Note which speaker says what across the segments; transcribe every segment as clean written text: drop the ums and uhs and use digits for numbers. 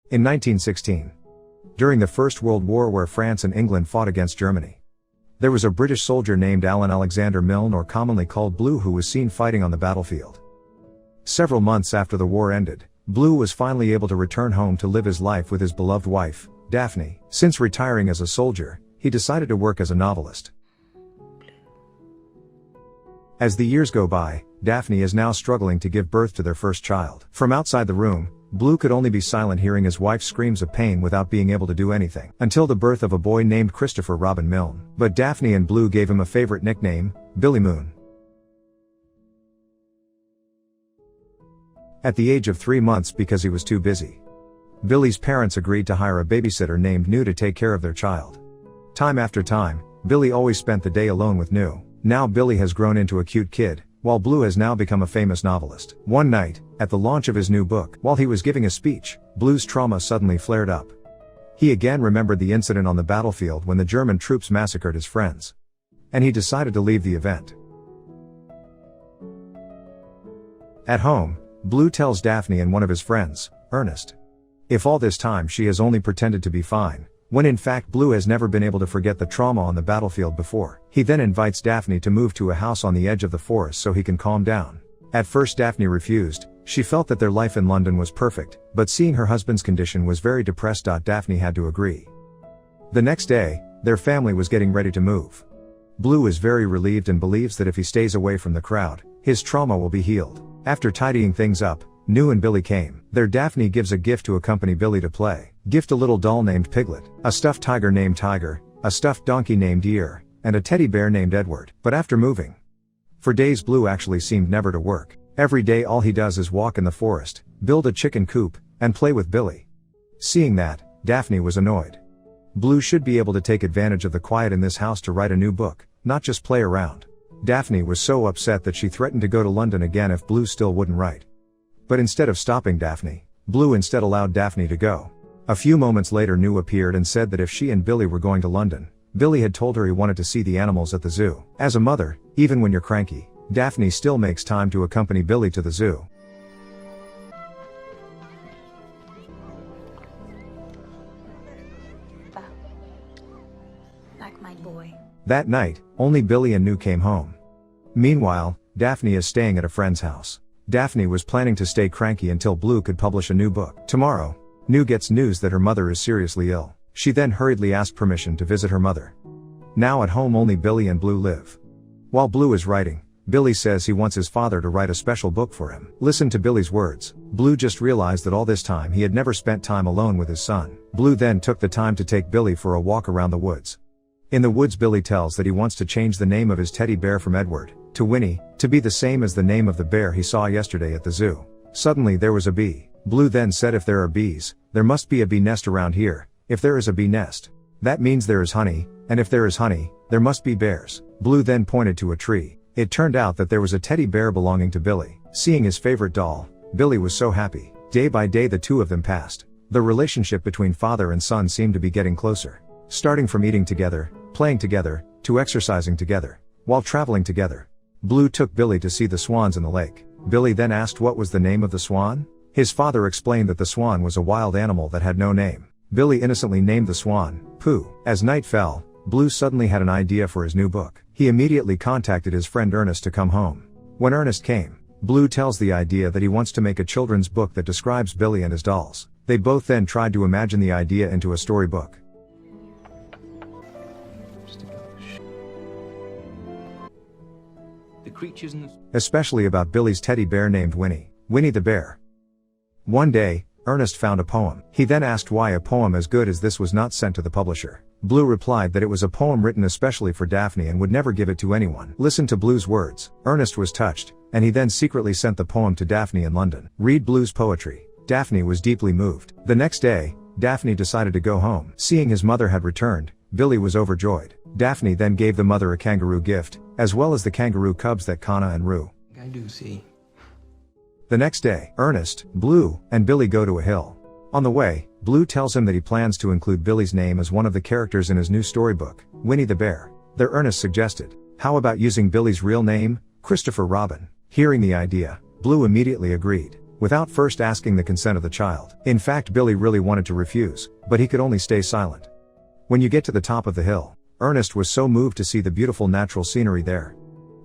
Speaker 1: In 1916, during the First World War where France and England fought against Germany, there was a British soldier named Alan Alexander Milne, or commonly called Blue, who was seen fighting on the battlefield. Several months after the war ended, Blue was finally able to return home to live his life with his beloved wife, Daphne. Since retiring as a soldier, he decided to work as a novelist. As the years go by, Daphne is now struggling to give birth to their first child. From outside the room, Blue could only be silent, hearing his wife's screams of pain without being able to do anything, until the birth of a boy named Christopher Robin Milne. But Daphne and Blue gave him a favorite nickname, Billy Moon. At the age of 3 months, because he was too busy, Billy's parents agreed to hire a babysitter named New to take care of their child. Time after time, Billy always spent the day alone with New. Now Billy has grown into a cute kid, while Blue has now become a famous novelist. One night, at the launch of his new book, while he was giving a speech, Blue's trauma suddenly flared up. He again remembered the incident on the battlefield when the German troops massacred his friends, and he decided to leave the event. At home, Blue tells Daphne and one of his friends, Ernest, if all this time she has only pretended to be fine, when in fact Blue has never been able to forget the trauma on the battlefield before. He then invites Daphne to move to a house on the edge of the forest so he can calm down. At first Daphne refused. She felt that their life in London was perfect, but seeing her husband's condition was very depressed. Daphne had to agree. The next day, their family was getting ready to move. Blue is very relieved and believes that if he stays away from the crowd, his trauma will be healed. After tidying things up, New and Billy came. There Daphne gives a gift to accompany Billy to play. Gift: a little doll named Piglet, a stuffed tiger named Tiger, a stuffed donkey named Ear, and a teddy bear named Edward. But after moving for days, Blue actually seemed never to work. Every day all he does is walk in the forest, build a chicken coop, and play with Billy. Seeing that, Daphne was annoyed. Blue should be able to take advantage of the quiet in this house to write a new book, not just play around. Daphne was so upset that she threatened to go to London again if Blue still wouldn't write. But instead of stopping Daphne, Blue instead allowed Daphne to go. A few moments later, New appeared and said that if she and Billy were going to London, Billy had told her he wanted to see the animals at the zoo. As a mother, even when you're cranky, Daphne still makes time to accompany Billy to the zoo.
Speaker 2: Like my boy.
Speaker 1: That night, only Billy and New came home. Meanwhile, Daphne is staying at a friend's house. Daphne was planning to stay cranky until Blue could publish a new book. Tomorrow, New gets news that her mother is seriously ill. She then hurriedly asked permission to visit her mother. Now at home only Billy and Blue live. While Blue is writing, Billy says he wants his father to write a special book for him. Listen to Billy's words. Blue just realized that all this time he had never spent time alone with his son. Blue then took the time to take Billy for a walk around the woods. In the woods, Billy tells that he wants to change the name of his teddy bear from Edward to Winnie, to be the same as the name of the bear he saw yesterday at the zoo. Suddenly there was a bee. Blue then said, if there are bees, there must be a bee nest around here. If there is a bee nest, that means there is honey, and if there is honey, there must be bears. Blue then pointed to a tree. It turned out that there was a teddy bear belonging to Billy. Seeing his favorite doll, Billy was so happy. Day by day the two of them passed. The relationship between father and son seemed to be getting closer. Starting from eating together, playing together, to exercising together, while traveling together. Blue took Billy to see the swans in the lake. Billy then asked what was the name of the swan? His father explained that the swan was a wild animal that had no name. Billy innocently named the swan, Pooh. As night fell, Blue suddenly had an idea for his new book. He immediately contacted his friend Ernest to come home. When Ernest came, Blue tells the idea that he wants to make a children's book that describes Billy and his dolls. They both then tried to imagine the idea into a storybook.
Speaker 3: Creatures in the...
Speaker 1: especially about Billy's teddy bear named Winnie, Winnie the bear. One day, Ernest found a poem. He then asked why a poem as good as this was not sent to the publisher. Blue replied that it was a poem written especially for Daphne and would never give it to anyone. Listen to Blue's words. Ernest was touched, and he then secretly sent the poem to Daphne in London. Read Blue's poetry. Daphne was deeply moved. The next day, Daphne decided to go home. Seeing his mother had returned, Billy was overjoyed. Daphne then gave the mother a kangaroo gift, as well as the kangaroo cubs that Kana and Roo.
Speaker 3: I do see.
Speaker 1: The next day, Ernest, Blue, and Billy go to a hill. On the way, Blue tells him that he plans to include Billy's name as one of the characters in his new storybook, Winnie the Bear. There Ernest suggested, how about using Billy's real name, Christopher Robin? Hearing the idea, Blue immediately agreed. without first asking the consent of the child. In fact, Billy really wanted to refuse, but he could only stay silent. When you get to the top of the hill, Ernest was so moved to see the beautiful natural scenery there.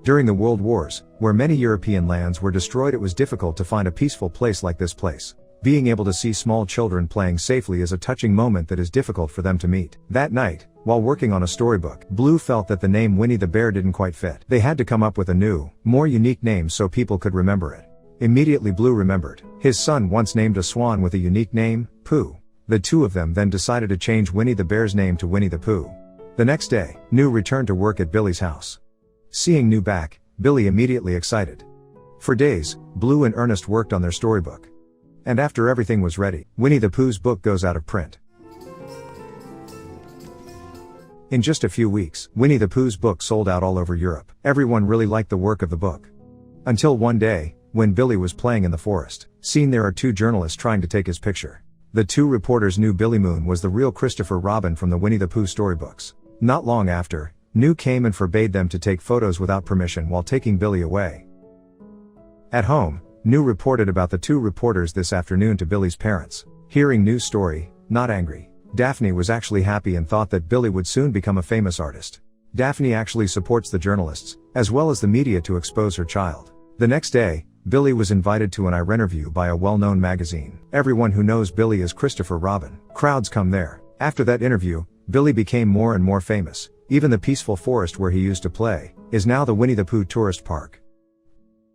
Speaker 1: During the World Wars, where many European lands were destroyed, it was difficult to find a peaceful place like this place. Being able to see small children playing safely is a touching moment that is difficult for them to meet. That night, while working on a storybook, Blue felt that the name Winnie the Bear didn't quite fit. They had to come up with a new, more unique name so people could remember it. Immediately Blue remembered. His son once named a swan with a unique name, Pooh. The two of them then decided to change Winnie the Bear's name to Winnie the Pooh. The next day, New returned to work at Billy's house. Seeing New back, Billy immediately excited. For days, Blue and Ernest worked on their storybook. And after everything was ready, Winnie the Pooh's book goes out of print. In just a few weeks, Winnie the Pooh's book sold out all over Europe. Everyone really liked the work of the book. Until one day, when Billy was playing in the forest, seen there are two journalists trying to take his picture. The two reporters knew Billy Moon was the real Christopher Robin from the Winnie the Pooh storybooks. Not long after, New came and forbade them to take photos without permission while taking Billy away. At home, New reported about the two reporters this afternoon to Billy's parents. Hearing New's story, not angry, Daphne was actually happy and thought that Billy would soon become a famous artist. Daphne actually supports the journalists, as well as the media, to expose her child. The next day, Billy was invited to an interview by a well-known magazine. Everyone who knows Billy as Christopher Robin. Crowds come there. After that interview, Billy became more and more famous. Even the peaceful forest where he used to play is now the Winnie the Pooh tourist park.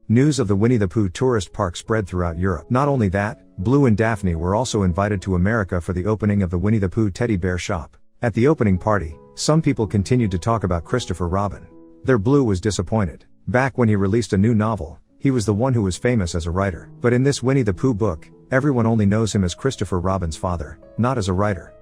Speaker 1: News of the Winnie the Pooh tourist park spread throughout Europe. Not only that, Blue and Daphne were also invited to America for the opening of the Winnie the Pooh teddy bear shop. At the opening party, some people continued to talk about Christopher Robin. Their Blue was disappointed. Back when he released a new novel, he was the one who was famous as a writer. But in this Winnie the Pooh book, everyone only knows him as Christopher Robin's father, not as a writer.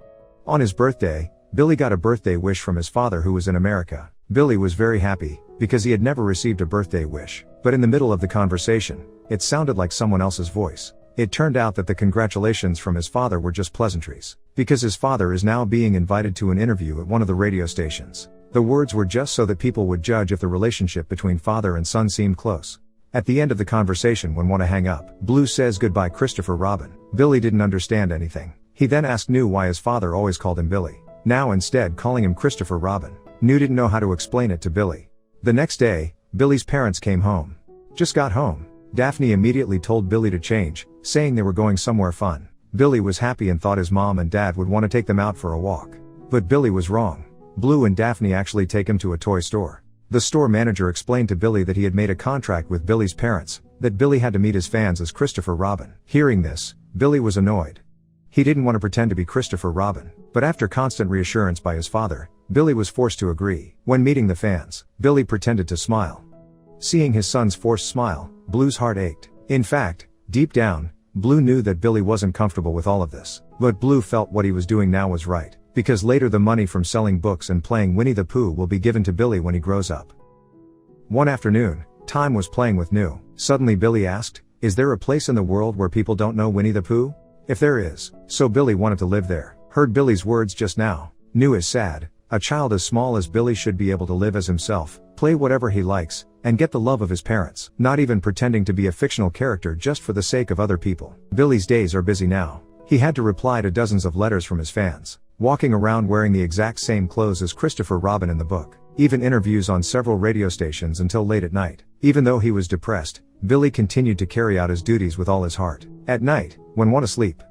Speaker 1: On his birthday, Billy got a birthday wish from his father who was in America. Billy was very happy, because he had never received a birthday wish. But in the middle of the conversation, it sounded like someone else's voice. It turned out that the congratulations from his father were just pleasantries, because his father is now being invited to an interview at one of the radio stations. The words were just so that people would judge if the relationship between father and son seemed close. At the end of the conversation, when want to hang up, Blue says goodbye Christopher Robin. Billy didn't understand anything. He then asked New why his father always called him Billy, now instead calling him Christopher Robin. New didn't know how to explain it to Billy. The next day, Billy's parents came home. Just got home. Daphne immediately told Billy to change, saying they were going somewhere fun. Billy was happy and thought his mom and dad would want to take them out for a walk. But Billy was wrong. Blue and Daphne actually take him to a toy store. The store manager explained to Billy that he had made a contract with Billy's parents, that Billy had to meet his fans as Christopher Robin. Hearing this, Billy was annoyed. He didn't want to pretend to be Christopher Robin, but after constant reassurance by his father, Billy was forced to agree. When meeting the fans, Billy pretended to smile. Seeing his son's forced smile, Blue's heart ached. In fact, deep down, Blue knew that Billy wasn't comfortable with all of this. But Blue felt what he was doing now was right, because later the money from selling books and playing Winnie the Pooh will be given to Billy when he grows up. One afternoon, Time was playing with New. Suddenly Billy asked, "Is there a place in the world where people don't know Winnie the Pooh?" If there is, so Billy wanted to live there. Heard Billy's words just now. New is sad. A child as small as Billy should be able to live as himself, play whatever he likes, and get the love of his parents, not even pretending to be a fictional character just for the sake of other people. Billy's days are busy now. He had to reply to dozens of letters from his fans, walking around wearing the exact same clothes as Christopher Robin in the book, even interviews on several radio stations until late at night. Even though he was depressed, Billy continued to carry out his duties with all his heart. At night, when want to sleep,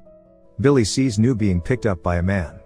Speaker 1: Billy sees New being picked up by a man.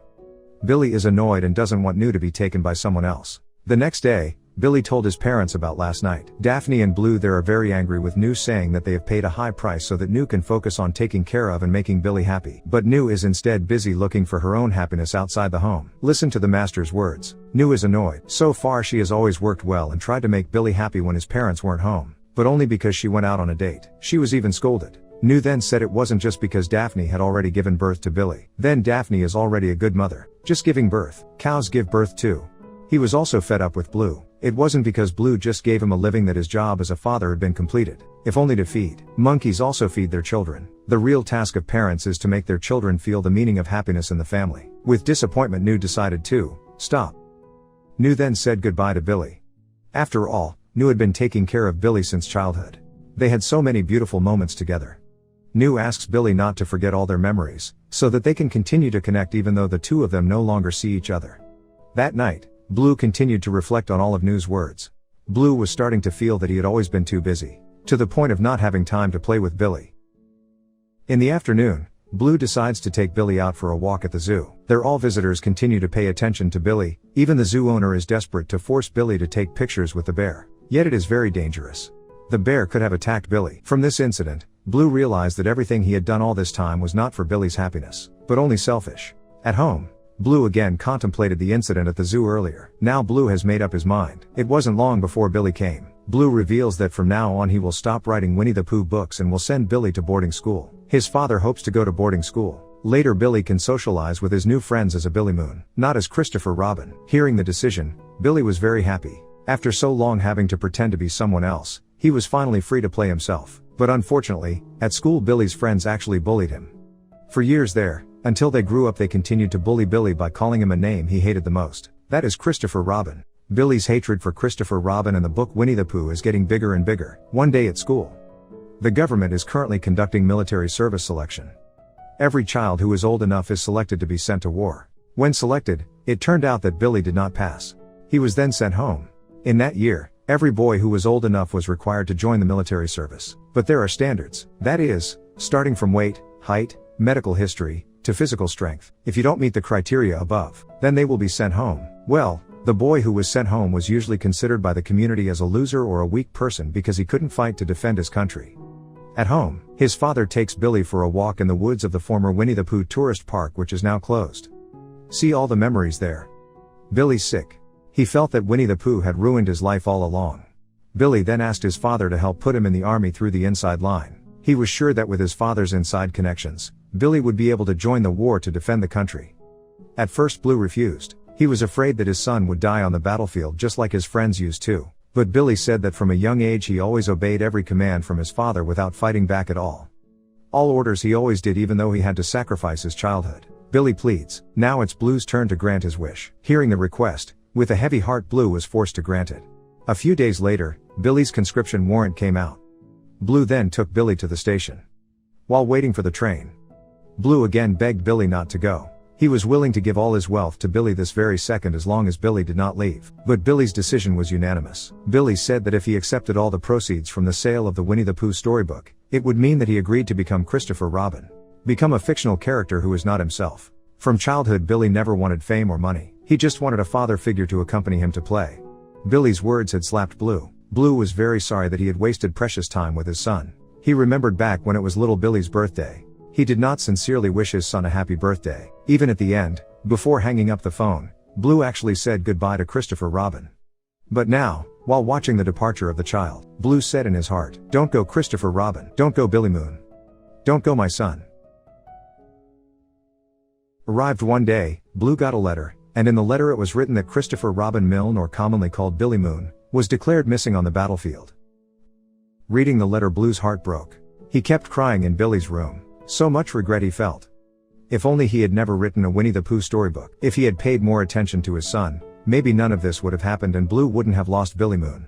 Speaker 1: Billy is annoyed and doesn't want New to be taken by someone else. The next day, Billy told his parents about last night. Daphne and Blue there are very angry with New, saying that they have paid a high price so that New can focus on taking care of and making Billy happy. But New is instead busy looking for her own happiness outside the home. Listen to the master's words. New is annoyed. So far she has always worked well and tried to make Billy happy when his parents weren't home, but only because she went out on a date. She was even scolded. New then said it wasn't just because Daphne had already given birth to Billy. Then Daphne is already a good mother. Just giving birth. Cows give birth too. He was also fed up with Blue. It wasn't because Blue just gave him a living that his job as a father had been completed, if only to feed. Monkeys also feed their children. The real task of parents is to make their children feel the meaning of happiness in the family. With disappointment, New decided to stop. New then said goodbye to Billy. After all, New had been taking care of Billy since childhood. They had so many beautiful moments together. New asks Billy not to forget all their memories, so that they can continue to connect even though the two of them no longer see each other. That night, Blue continued to reflect on all of New's words. Blue was starting to feel that he had always been too busy, to the point of not having time to play with Billy. In the afternoon, Blue decides to take Billy out for a walk at the zoo. There all visitors continue to pay attention to Billy, even the zoo owner is desperate to force Billy to take pictures with the bear. Yet it is very dangerous. The bear could have attacked Billy. From this incident, Blue realized that everything he had done all this time was not for Billy's happiness, but only selfish. At home, Blue again contemplated the incident at the zoo earlier. Now Blue has made up his mind. It wasn't long before Billy came. Blue reveals that from now on he will stop writing Winnie the Pooh books and will send Billy to boarding school. His father hopes to go to boarding school. Later Billy can socialize with his new friends as a Billy Moon, not as Christopher Robin. Hearing the decision, Billy was very happy. After so long having to pretend to be someone else, he was finally free to play himself. But unfortunately, at school Billy's friends actually bullied him. For years there, until they grew up they continued to bully Billy by calling him a name he hated the most. That is Christopher Robin. Billy's hatred for Christopher Robin and the book Winnie the Pooh is getting bigger and bigger. One day at school, the government is currently conducting military service selection. Every child who is old enough is selected to be sent to war. When selected, it turned out that Billy did not pass. He was then sent home. In that year, every boy who was old enough was required to join the military service. But there are standards. That is, starting from weight, height, medical history, to physical strength. If you don't meet the criteria above, then they will be sent home. Well, the boy who was sent home was usually considered by the community as a loser or a weak person because he couldn't fight to defend his country. At home, his father takes Billy for a walk in the woods of the former Winnie the Pooh tourist park which is now closed. See all the memories there. Billy's sick. He felt that Winnie the Pooh had ruined his life all along. Billy then asked his father to help put him in the army through the inside line. He was sure that with his father's inside connections, Billy would be able to join the war to defend the country. At first Blue refused. He was afraid that his son would die on the battlefield just like his friends used to. But Billy said that from a young age he always obeyed every command from his father without fighting back at all. All orders he always did even though he had to sacrifice his childhood. Billy pleads. Now it's Blue's turn to grant his wish. Hearing the request, with a heavy heart Blue was forced to grant it. A few days later, Billy's conscription warrant came out. Blue then took Billy to the station. While waiting for the train, Blue again begged Billy not to go. He was willing to give all his wealth to Billy this very second as long as Billy did not leave. But Billy's decision was unanimous. Billy said that if he accepted all the proceeds from the sale of the Winnie the Pooh storybook, it would mean that he agreed to become Christopher Robin. Become a fictional character who is not himself. From childhood Billy never wanted fame or money. He just wanted a father figure to accompany him to play. Billy's words had slapped Blue. Blue was very sorry that he had wasted precious time with his son. He remembered back when it was little Billy's birthday. He did not sincerely wish his son a happy birthday. Even at the end, before hanging up the phone, Blue actually said goodbye to Christopher Robin. But now, while watching the departure of the child, Blue said in his heart, "Don't go Christopher Robin. Don't go Billy Moon. Don't go my son." Arrived one day, Blue got a letter, and in the letter it was written that Christopher Robin Milne, or commonly called Billy Moon, was declared missing on the battlefield. Reading the letter Blue's heart broke. He kept crying in Billy's room. So much regret he felt. If only he had never written a Winnie the Pooh storybook. If he had paid more attention to his son, maybe none of this would have happened and Blue wouldn't have lost Billy Moon.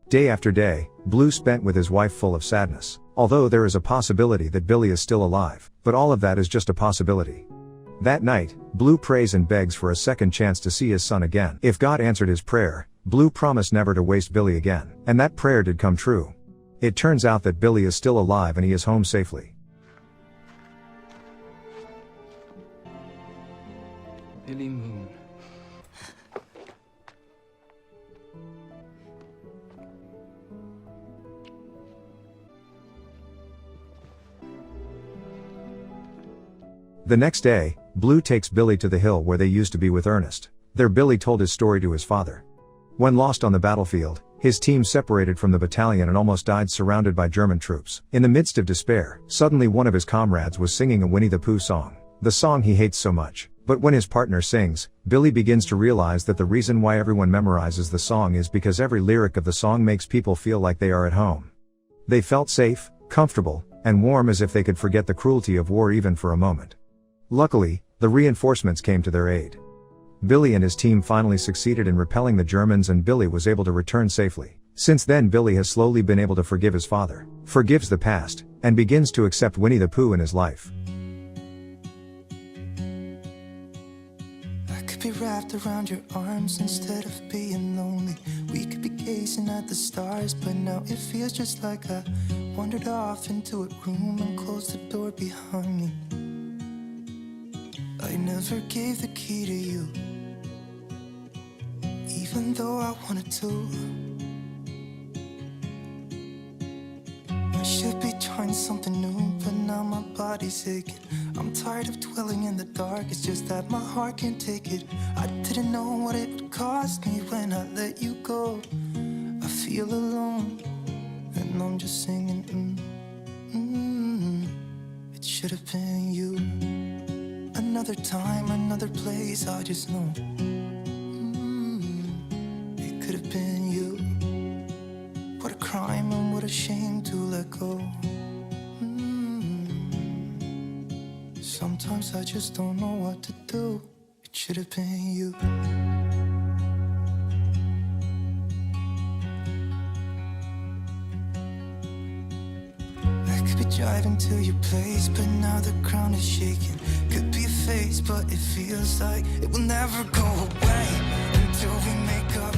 Speaker 1: Day after day, Blue spent with his wife full of sadness. Although there is a possibility that Billy is still alive, but all of that is just a possibility. That night, Blue prays and begs for a second chance to see his son again. If God answered his prayer, Blue promised never to waste Billy again. And that prayer did come true. It turns out that Billy is still alive and he is home safely.
Speaker 2: Billy Moon.
Speaker 1: The next day, Blue takes Billy to the hill where they used to be with Ernest. There Billy told his story to his father. When lost on the battlefield, his team separated from the battalion and almost died surrounded by German troops. In the midst of despair, suddenly one of his comrades was singing a Winnie the Pooh song. The song he hates so much. But when his partner sings, Billy begins to realize that the reason why everyone memorizes the song is because every lyric of the song makes people feel like they are at home. They felt safe, comfortable, and warm as if they could forget the cruelty of war even for a moment. Luckily, the reinforcements came to their aid. Billy and his team finally succeeded in repelling the Germans and Billy was able to return safely. Since then Billy has slowly been able to forgive his father, forgives the past, and begins to accept Winnie the Pooh in his life.
Speaker 3: I could be wrapped around your arms instead of being lonely. We could be gazing at the stars, but now it feels just like I wandered off into a room and closed the door behind me. I never gave the key to you, even though I wanted to. I should be trying something new, but now my body's aching. I'm tired of dwelling in the dark, it's just that my heart can't take it. I didn't know what it would cost me when I let you go. I feel alone, and I'm just singing, It should have been you. Another time, another place, I just know. It could have been you. What a crime and what a shame to let go. Sometimes I just don't know what to do. It should have been you. I could be driving to your place, but now the ground is shaking. Could be a phase, but it feels like it will never go away until we make up